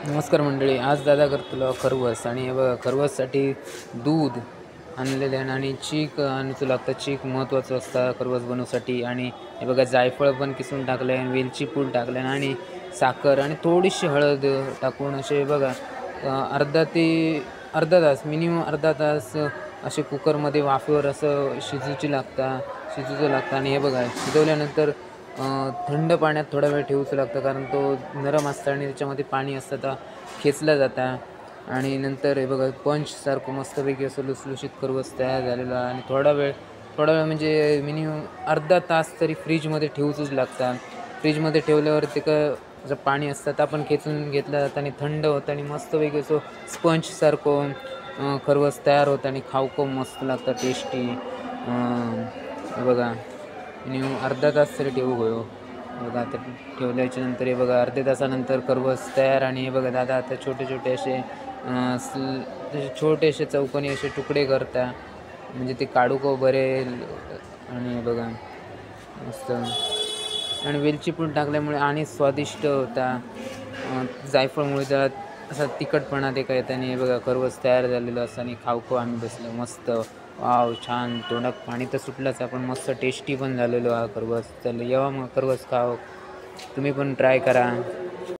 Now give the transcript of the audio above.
नमस्कार मंडळी. आज दादा करतलो खरवस आणि हे बघा खरवससाठी दूध आणलेले आणि चीक आणूचं लागतं. चीक महत्त्वाचं असतं खरवस बनवण्यासाठी. आणि हे बघा जायफळ पण किसून टाकले आणि वेलची पूड टाकले आणि साखर आणि थोडीशी हळद टाकून असे बघा अर्धा तास मिनिमम अर्धा तास असे कुकरमध्ये वाफेवर असं शिजूचं लागतं. आणि हे बघा शिजवल्यानंतर थंड पाण्यात थोडा वेळ ठेवूचं लागतं, कारण तो नरम असतं आणि त्याच्यामध्ये पाणी असतं तर खेचला जाता. आणि नंतर हे बघा पंचसारखं मस्तपैकी असं लुसलुशीत खरवस तयार झालेलं आहे. आणि थोडा वेळ म्हणजे मिनिमम अर्धा तास तरी फ्रीजमध्ये ठेवूचंच लागतं. फ्रीजमध्ये ठेवल्यावर ते जर पाणी असतं तर आपण खेचून घेतलं जातं आणि थंड होतं आणि मस्तपैकी असं स्पंजसारखं खरवस तयार होतं आणि खाऊ मस्त लागतं, टेस्टी. हे बघा मिनिमम अर्धा तास तरी ठेवू गयो. बघा आता ठेवल्याच्या नंतर हे बघा अर्ध्या तासानंतर खरवस तयार. आणि हे बघा दादा आता छोटे छोटे असे छोटेसे चौकोनी असे तुकडे करता, म्हणजे ते काढू को बरे. आणि हे बघा मस्त आणि वेलची पूड टाकल्यामुळे आणि स्वादिष्ट होता. जायफळमुळे त्याला असा तिखटपणा ते काय येतं. आणि हे बघा खरवस तयार झालेलं असतं आणि खाऊ आम्ही बसलो मस्त. वाव, छान. तोंडात पाणी तर सुटलंच, आपण मस्त टेस्टी पण झालेलो हा खरवस. चल येवा मग खरवस खाव, तुम्ही पण ट्राय करा.